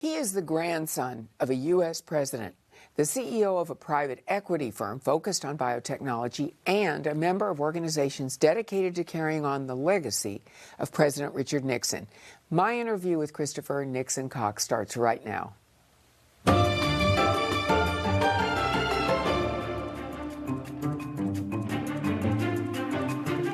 He is the grandson of a U.S. president, the CEO of a private equity firm focused on biotechnology, and a member of organizations dedicated to carrying on the legacy of President Richard Nixon. My interview with Christopher Nixon Cox starts right now.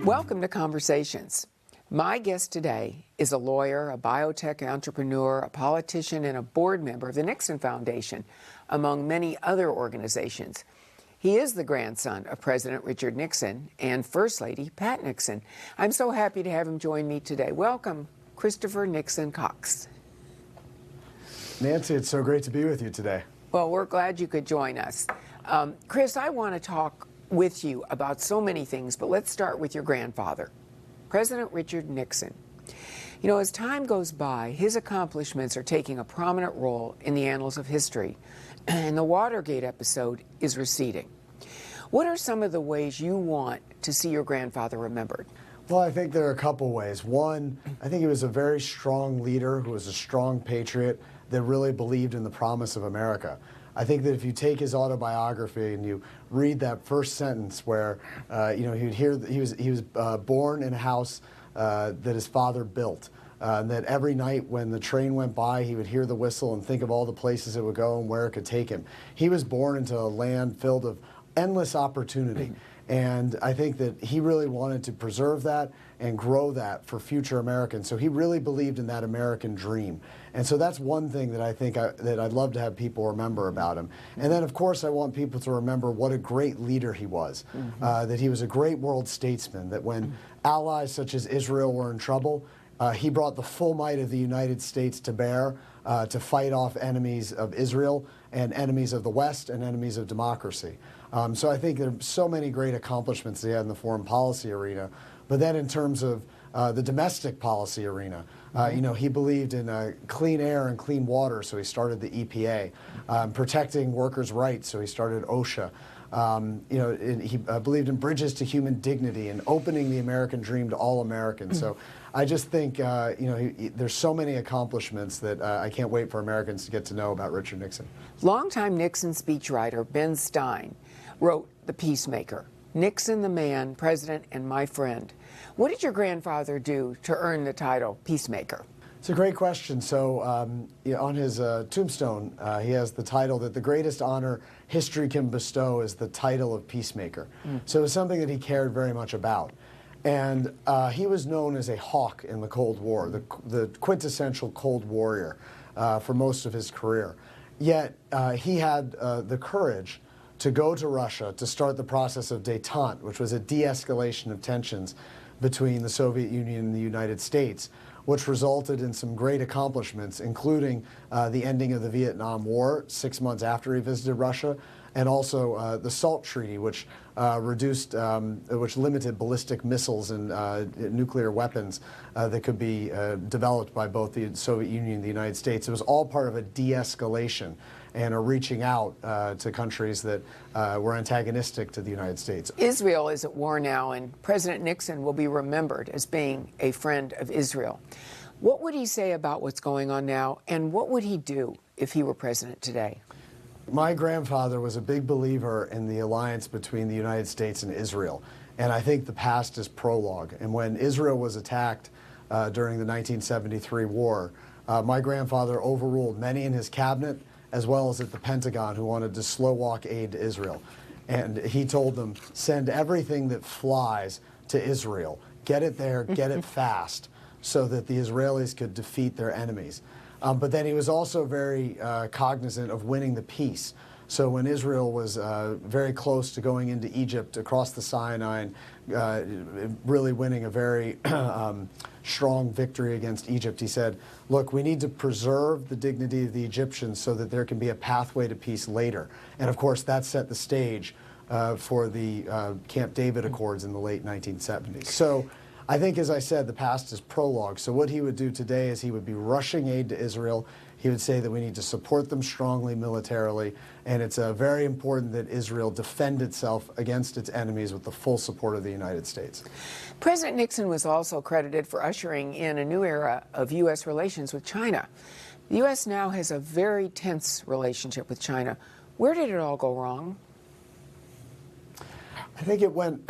Welcome to Conversations. My guest today is a lawyer, a biotech entrepreneur, a politician, and a board member of the Nixon Foundation, among many other organizations. He is the grandson of President Richard Nixon and First Lady Pat Nixon. I'm so happy to have him join me today. Welcome, Christopher Nixon Cox. Nancy, it's so great to be with you today. Well, we're glad you could join us. Chris, I want to talk with you about so many things, but let's start with your grandfather, President Richard Nixon. You know, as time goes by, his accomplishments are taking a prominent role in the annals of history, and the Watergate episode is receding. What are some of the ways you want to see your grandfather remembered? Well, I think there are a couple ways. One, I think he was a very strong leader who was a strong patriot that really believed in the promise of America. I think that if you take his autobiography and you read that first sentence where, he was born in a house that his father built, and that every night when the train went by, he would hear the whistle and think of all the places it would go and where it could take him. He was born into a land filled of endless opportunity. And I think that he really wanted to preserve that and grow that for future Americans. So he really believed in that American dream. And so that's one thing that I think that I'd love to have people remember about him. And then, of course, I want people to remember what a great leader he was, that he was a great world statesman, that when allies such as Israel were in trouble, he brought the full might of the United States to bear to fight off enemies of Israel and enemies of the West and enemies of democracy. So I think there are so many great accomplishments he had in the foreign policy arena. But then in terms of the domestic policy arena, he believed in clean air and clean water, so he started the EPA, protecting workers' rights, so he started OSHA. He believed in bridges to human dignity and opening the American dream to all Americans. So I just think, there's so many accomplishments that I can't wait for Americans to get to know about Richard Nixon. Longtime Nixon speechwriter Ben Stein wrote The Peacemaker, Nixon the Man, President, and My Friend. What did your grandfather do to earn the title Peacemaker? It's a great question. So on his tombstone, he has the title that the greatest honor history can bestow is the title of Peacemaker. So it was something that he cared very much about. And he was known as a hawk in the Cold War, the quintessential Cold Warrior for most of his career. Yet he had the courage to go to Russia to start the process of détente, which was a de-escalation of tensions between the Soviet Union and the United States, which resulted in some great accomplishments, including the ending of the Vietnam War 6 months after he visited Russia, and also the SALT Treaty, which limited ballistic missiles and nuclear weapons that could be developed by both the Soviet Union and the United States. It was all part of a de-escalation and a reaching out to countries that were antagonistic to the United States. Israel is at war now, and President Nixon will be remembered as being a friend of Israel. What would he say about what's going on now, and what would he do if he were president today? My grandfather was a big believer in the alliance between the United States and Israel, and I think the past is prologue. And when Israel was attacked during the 1973 war, my grandfather overruled many in his cabinet, as well as at the Pentagon, who wanted to slow walk aid to Israel. And he told them, send everything that flies to Israel. Get it there, get it fast, so that the Israelis could defeat their enemies. But then he was also very cognizant of winning the peace. So when Israel was very close to going into Egypt across the Sinai, and really winning a very strong victory against Egypt, he said, look, we need to preserve the dignity of the Egyptians so that there can be a pathway to peace later. And of course, that set the stage for the Camp David Accords in the late 1970s. So I think, as I said, the past is prologue. So what he would do today is he would be rushing aid to Israel. He would say that we need to support them strongly militarily, and it's very important that Israel defend itself against its enemies with the full support of the United States. President Nixon was also credited for ushering in a new era of U.S. relations with China. The U.S. now has a very tense relationship with China. Where did it all go wrong? I think it went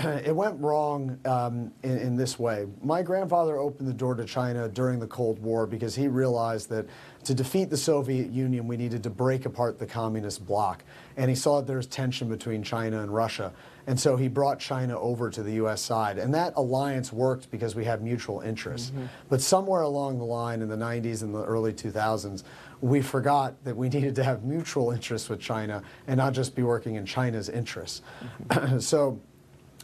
wrong in this way. My grandfather opened the door to China during the Cold War because he realized that to defeat the Soviet Union, we needed to break apart the communist bloc. And he saw that there was tension between China and Russia. And so he brought China over to the U.S. side. And that alliance worked because we had mutual interests. But somewhere along the line in the 90s and the early 2000s, we forgot that we needed to have mutual interests with China and not just be working in China's interests. So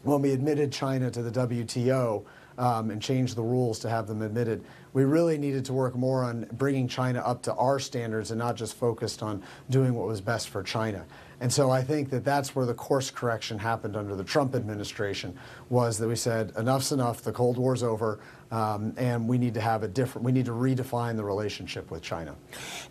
when we admitted China to the WTO and changed the rules to have them admitted, we really needed to work more on bringing China up to our standards and not just focused on doing what was best for China. And so I think that that's where the course correction happened under the Trump administration, was that we said, enough's enough, the Cold War's over, and we need to have we need to redefine the relationship with China.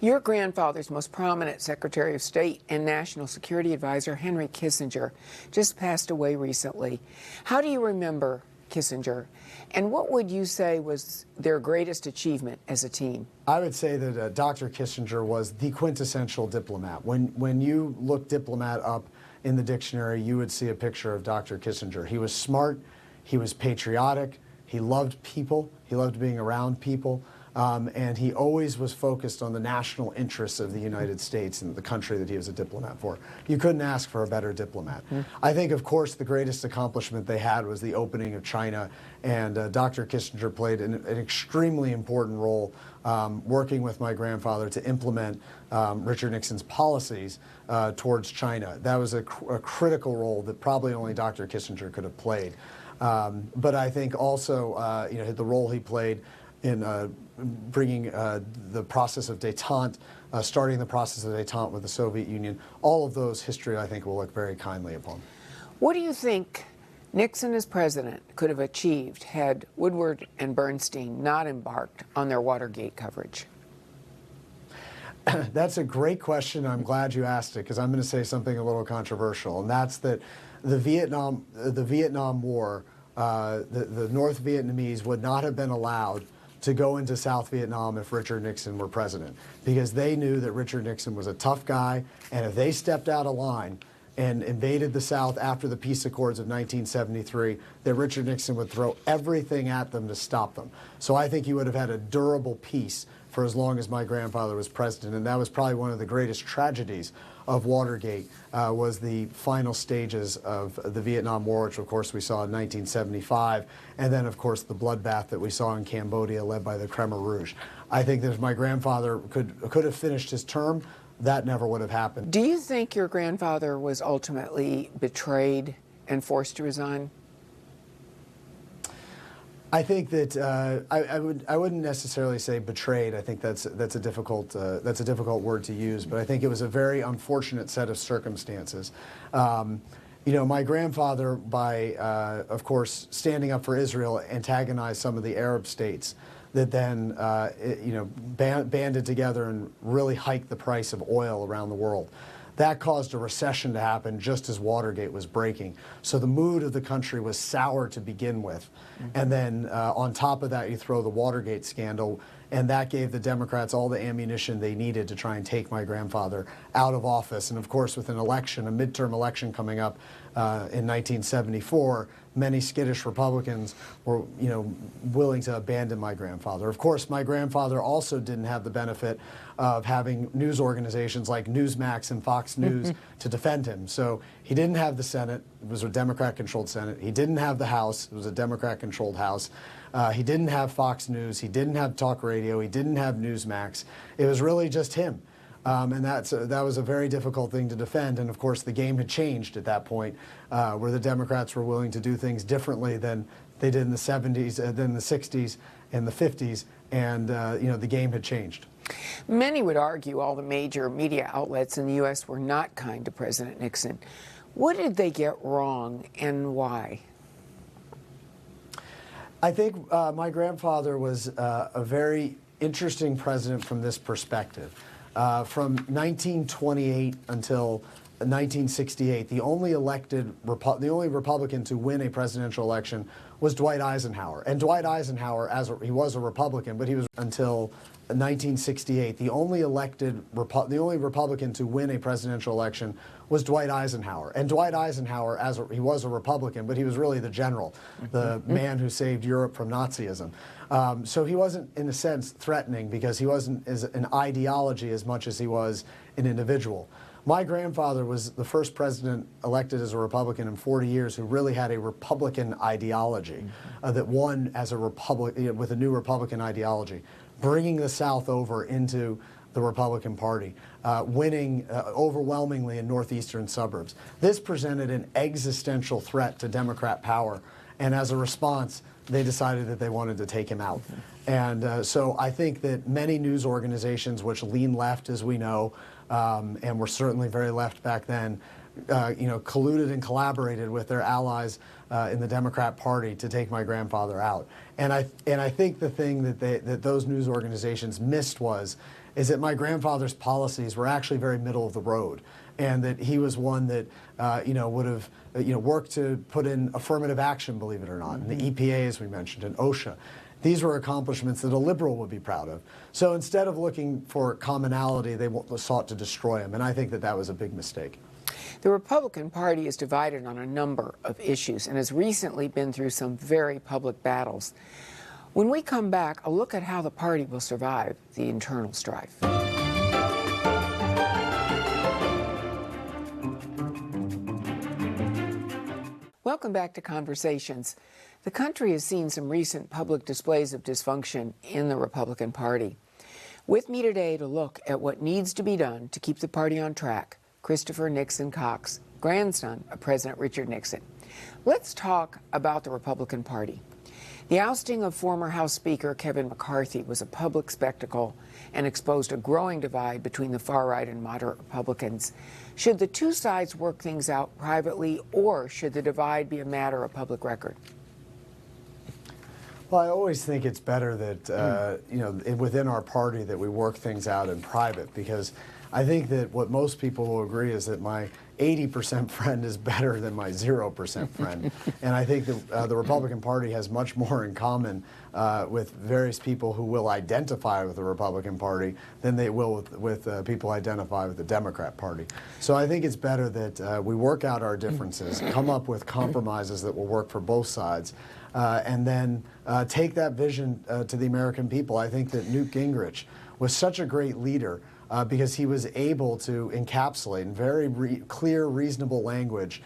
Your grandfather's most prominent Secretary of State and National Security Advisor, Henry Kissinger, just passed away recently. How do you remember Kissinger, and what would you say was their greatest achievement as a team? I would say that Dr. Kissinger was the quintessential diplomat. When you look diplomat up in the dictionary, you would see a picture of Dr. Kissinger. He was smart, he was patriotic, he loved people, he loved being around people, and he always was focused on the national interests of the United States and the country that he was a diplomat for. You couldn't ask for a better diplomat. I think, of course, the greatest accomplishment they had was the opening of China, and Dr. Kissinger played an extremely important role working with my grandfather to implement Richard Nixon's policies towards China. That was a critical role that probably only Dr. Kissinger could have played. But I think also the role he played in bringing the process of détente, starting the process of détente with the Soviet Union, all of those history I think will look very kindly upon. What do you think Nixon as president could have achieved had Woodward and Bernstein not embarked on their Watergate coverage? That's a great question. I'm glad you asked it, because I'm going to say something a little controversial, and that's that the Vietnam War, the North Vietnamese would not have been allowed to go into South Vietnam if Richard Nixon were president, because they knew that Richard Nixon was a tough guy, and if they stepped out of line and invaded the South after the peace accords of 1973, that Richard Nixon would throw everything at them to stop them. So I think you would have had a durable peace for as long as my grandfather was president, and that was probably one of the greatest tragedies of Watergate, was the final stages of the Vietnam War, which of course we saw in 1975, and then of course the bloodbath that we saw in Cambodia led by the Khmer Rouge. I think that if my grandfather could have finished his term, that never would have happened. Do you think your grandfather was ultimately betrayed and forced to resign? I think that I wouldn't necessarily say betrayed. I think that's a difficult word to use, but I think it was a very unfortunate set of circumstances. My grandfather, by of course standing up for Israel, antagonized some of the Arab states that then banded together and really hiked the price of oil around the world. That caused a recession to happen just as Watergate was breaking. So the mood of the country was sour to begin with. And then on top of that, you throw the Watergate scandal, and that gave the Democrats all the ammunition they needed to try and take my grandfather out of office. And of course, with an election, a midterm election coming up in 1974, many skittish Republicans were, willing to abandon my grandfather. Of course, my grandfather also didn't have the benefit of having news organizations like Newsmax and Fox News to defend him. So he didn't have the Senate. It was a Democrat-controlled Senate. He didn't have the House. It was a Democrat-controlled House. He didn't have Fox News. He didn't have talk radio. He didn't have Newsmax. It was really just him. And that was a very difficult thing to defend. And of course, the game had changed at that point, where the Democrats were willing to do things differently than they did in the 70s, then the 60s and the 50s. And, the game had changed. Many would argue all the major media outlets in the U.S. were not kind to President Nixon. What did they get wrong, and why? I think my grandfather was a very interesting president from this perspective. From 1928 until 1968, the only Republican to win a presidential election was Dwight Eisenhower. And Dwight Eisenhower, he was a Republican, but he was until 1968, the only Republican to win a presidential election was Dwight Eisenhower. And Dwight Eisenhower, he was a Republican, but he was really the general, the man who saved Europe from Nazism. So he wasn't, in a sense, threatening because he wasn't an ideology as much as he was an individual. My grandfather was the first president elected as a Republican in 40 years who really had a Republican ideology that won as a Republican, with a new Republican ideology, bringing the South over into the Republican Party, winning overwhelmingly in northeastern suburbs. This presented an existential threat to Democrat power, and as a response, they decided that they wanted to take him out. And so I think that many news organizations, which lean left, as we know, and were certainly very left back then, colluded and collaborated with their allies in the Democrat Party to take my grandfather out. And I think the thing that those news organizations missed is that my grandfather's policies were actually very middle of the road, and that he was one that would have worked to put in affirmative action, believe it or not, and the EPA, as we mentioned, and OSHA. These were accomplishments that a liberal would be proud of. So instead of looking for commonality, they sought to destroy him, and I think that that was a big mistake. The Republican Party is divided on a number of issues and has recently been through some very public battles. When we come back, a look at how the party will survive the internal strife. Welcome back to Conversations. The country has seen some recent public displays of dysfunction in the Republican Party. With me today to look at what needs to be done to keep the party on track, Christopher Nixon Cox, grandson of President Richard Nixon. Let's talk about the Republican Party. The ousting of former House Speaker Kevin McCarthy was a public spectacle and exposed a growing divide between the far-right and moderate Republicans. Should the two sides work things out privately, or should the divide be a matter of public record? Well, I always think it's better that, within our party that we work things out in private, because I think that what most people will agree is that my 80% friend is better than my 0% friend. And I think that the Republican Party has much more in common with various people who will identify with the Republican Party than they will with people identify with the Democrat Party. So I think it's better that we work out our differences, come up with compromises that will work for both sides, and then take that vision to the American people. I think that Newt Gingrich was such a great leader because he was able to encapsulate in very clear, reasonable language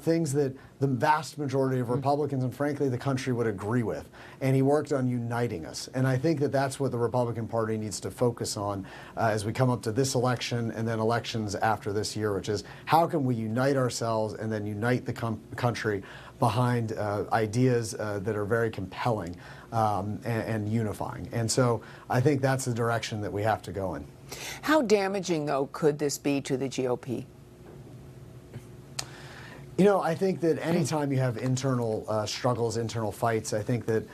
things that the vast majority of Republicans and frankly the country would agree with. And he worked on uniting us. And I think that that's what the Republican Party needs to focus on as we come up to this election and then elections after this year, which is how can we unite ourselves and then unite the country behind ideas that are very compelling and unifying. And so I think that's the direction that we have to go in. How damaging, though, could this be to the GOP? I think that anytime you have internal struggles, internal fights, I think that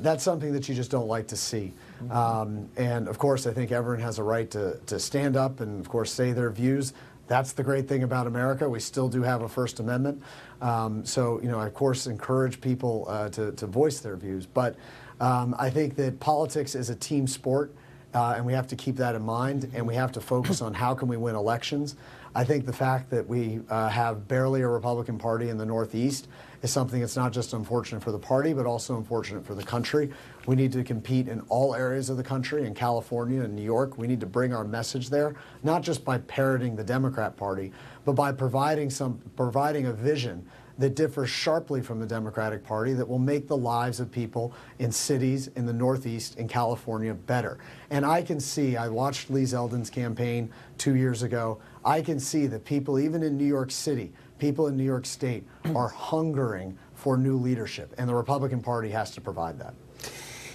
that's something that you just don't like to see. And of course, I think everyone has a right to stand up and, of course, say their views. That's the great thing about America. We still do have a First Amendment. So, I, of course, encourage people to voice their views. But I think that politics is a team sport, and we have to keep that in mind, and we have to focus on how can we win elections. I think the fact that we have barely a Republican Party in the Northeast is something that's not just unfortunate for the party, but also unfortunate for the country. We need to compete in all areas of the country, in California and New York. We need to bring our message there, not just by parroting the Democrat Party, but by providing a vision that differs sharply from the Democratic Party that will make the lives of people in cities in the Northeast in California better. And I can see, I watched Lee Zeldin's campaign 2 years ago, I can see that people, even in New York City, people in New York State are hungering for new leadership, and the Republican Party has to provide that.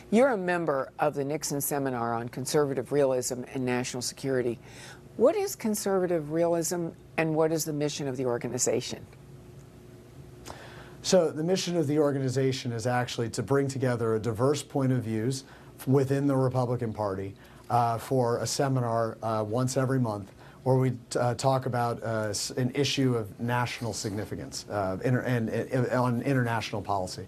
You're a member of the Nixon Seminar on Conservative Realism and National Security. What is conservative realism, and what is the mission of the organization? So the mission of the organization is actually to bring together a diverse point of views within the Republican Party for a seminar once every month where we talk about an issue of national significance and on international policy.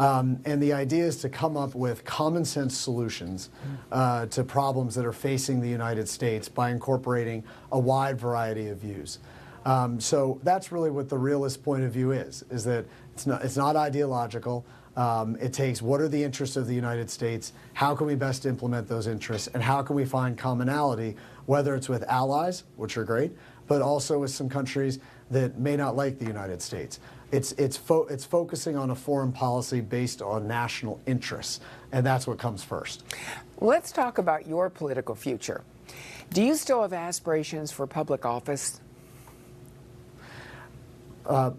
And the idea is to come up with common sense solutions to problems that are facing the United States by incorporating a wide variety of views. So that's really what the realist point of view is that it's not ideological. It takes what are the interests of the United States, how can we best implement those interests, and how can we find commonality, whether it's with allies, which are great, but also with some countries that may not like the United States. It's focusing on a foreign policy based on national interests, and that's what comes first. Let's talk about your political future. Do you still have aspirations for public office?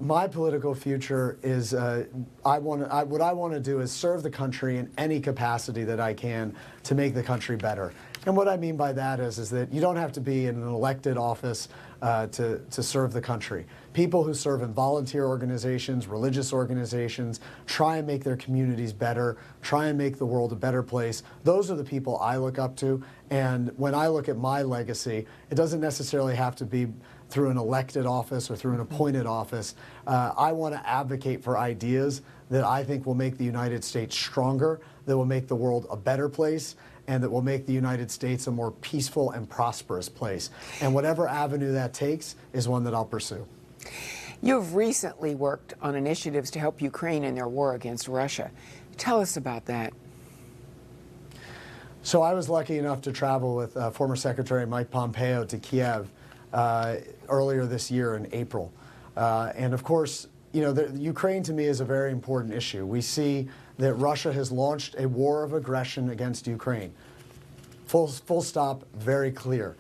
My political future is what I want to do is serve the country in any capacity that I can to make the country better. And what I mean by that is that you don't have to be in an elected office to serve the country. People who serve in volunteer organizations, religious organizations, try and make their communities better, try and make the world a better place. Those are the people I look up to. And when I look at my legacy, it doesn't necessarily have to be through an elected office or through an appointed office. I want to advocate for ideas that I think will make the United States stronger, that will make the world a better place, and that will make the United States a more peaceful and prosperous place. And whatever avenue that takes is one that I'll pursue. You've recently worked on initiatives to help Ukraine in their war against Russia. Tell us about that. So I was lucky enough to travel with former Secretary Mike Pompeo to Kiev earlier this year in April. And of course, you know, Ukraine to me is a very important issue. We see that Russia has launched a war of aggression against Ukraine. Full stop, very clear.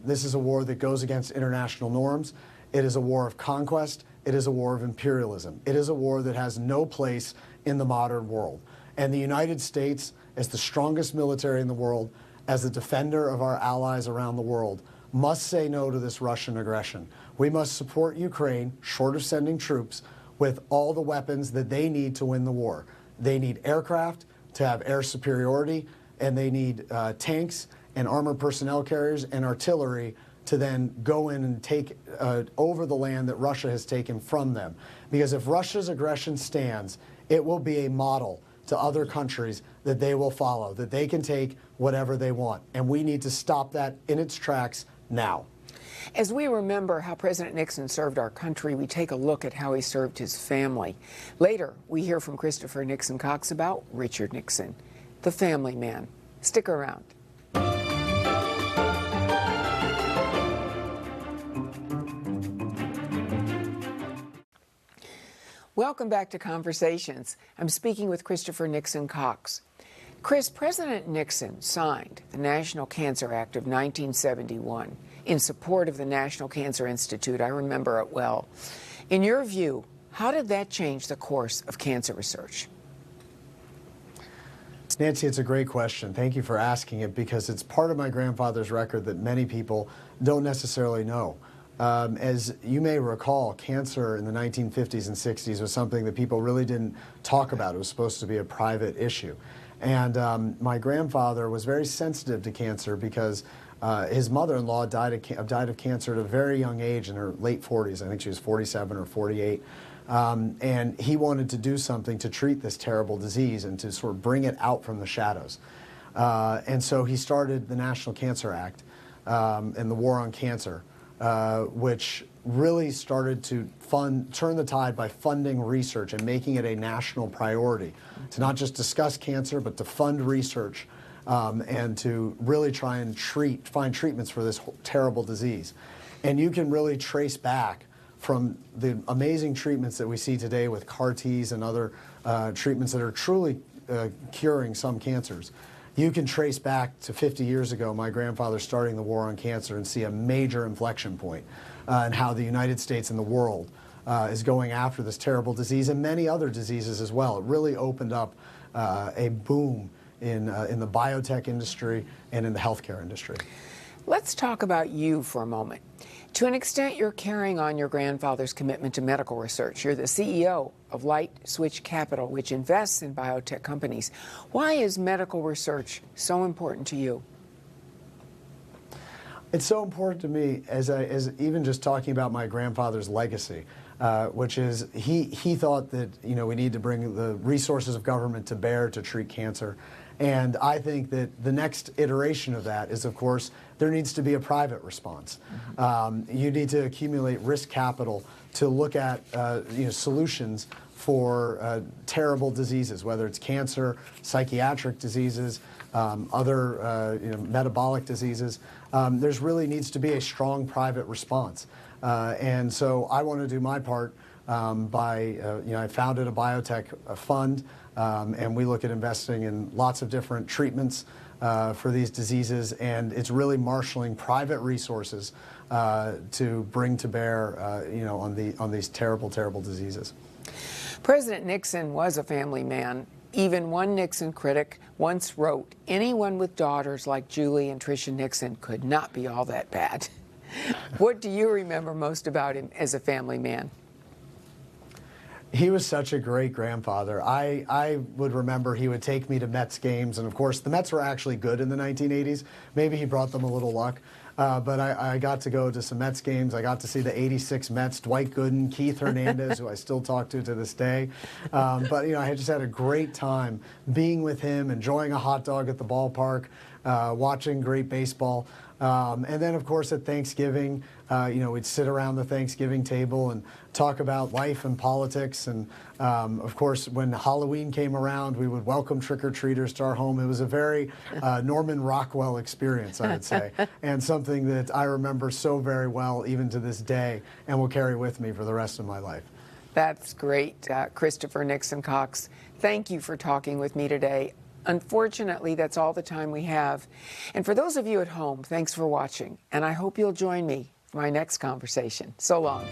This is a war that goes against international norms. It is a war of conquest. It is a war of imperialism. It is a war that has no place in the modern world. And the United States, as the strongest military in the world, as the defender of our allies around the world, must say no to this Russian aggression. We must support Ukraine, short of sending troops, with all the weapons that they need to win the war. They need aircraft to have air superiority, and they need tanks and armored personnel carriers and artillery to then go in and take over the land that Russia has taken from them. Because if Russia's aggression stands, it will be a model to other countries that they will follow, that they can take whatever they want. And we need to stop that in its tracks now. As we remember how President Nixon served our country, we take a look at how he served his family. Later, we hear from Christopher Nixon Cox about Richard Nixon, the family man. Stick around. Welcome back to Conversations. I'm speaking with Christopher Nixon Cox. Chris, President Nixon signed the National Cancer Act of 1971 in support of the National Cancer Institute. I remember it well. In your view, how did that change the course of cancer research? Nancy, it's a great question. Thank you for asking it, because it's part of my grandfather's record that many people don't necessarily know. As you may recall, cancer in the 1950s and 60s was something that people really didn't talk about. It was supposed to be a private issue. And my grandfather was very sensitive to cancer because his mother-in-law died of cancer at a very young age, in her late 40s. I think she was 47 or 48. And he wanted to do something to treat this terrible disease and to sort of bring it out from the shadows. And so he started the National Cancer Act and the War on Cancer, which really started to turn the tide by funding research and making it a national priority, to not just discuss cancer, but to fund research and to really try and find treatments for this terrible disease. And you can really trace back from the amazing treatments that we see today with CAR-Ts and other treatments that are truly curing some cancers. You can trace back to 50 years ago, my grandfather starting the war on cancer, and see a major inflection point in how the United States and the world is going after this terrible disease and many other diseases as well. It really opened up a boom in the biotech industry and in the healthcare industry. Let's talk about you for a moment. To an extent, you're carrying on your grandfather's commitment to medical research. You're the CEO of Light Switch Capital, which invests in biotech companies. Why is medical research so important to you? It's so important to me, as even just talking about my grandfather's legacy. which is he thought that we need to bring the resources of government to bear to treat cancer. And I think that the next iteration of that is, of course, there needs to be a private response. You need to accumulate risk capital to look at solutions for terrible diseases, whether it's cancer, psychiatric diseases, other metabolic diseases. There's really needs to be a strong private response. And so I want to do my part by, I founded a biotech fund, and we look at investing in lots of different treatments for these diseases, and it's really marshaling private resources to bring to bear, on these terrible, terrible diseases. President Nixon was a family man. Even one Nixon critic once wrote, "Anyone with daughters like Julie and Tricia Nixon could not be all that bad." What do you remember most about him as a family man? He was such a great grandfather. I would remember he would take me to Mets games, and of course the Mets were actually good in the 1980s. Maybe he brought them a little luck. But I got to go to some Mets games. I got to see the '86 Mets, Dwight Gooden, Keith Hernandez, who I still talk to this day. But I just had a great time being with him, enjoying a hot dog at the ballpark, watching great baseball. And then, of course, at Thanksgiving, we'd sit around the Thanksgiving table and talk about life and politics. And, of course, when Halloween came around, we would welcome trick-or-treaters to our home. It was a very Norman Rockwell experience, I would say, and something that I remember so very well, even to this day, and will carry with me for the rest of my life. That's great, Christopher Nixon Cox. Thank you for talking with me today. Unfortunately, that's all the time we have. And for those of you at home, thanks for watching. And I hope you'll join me for my next conversation. So long.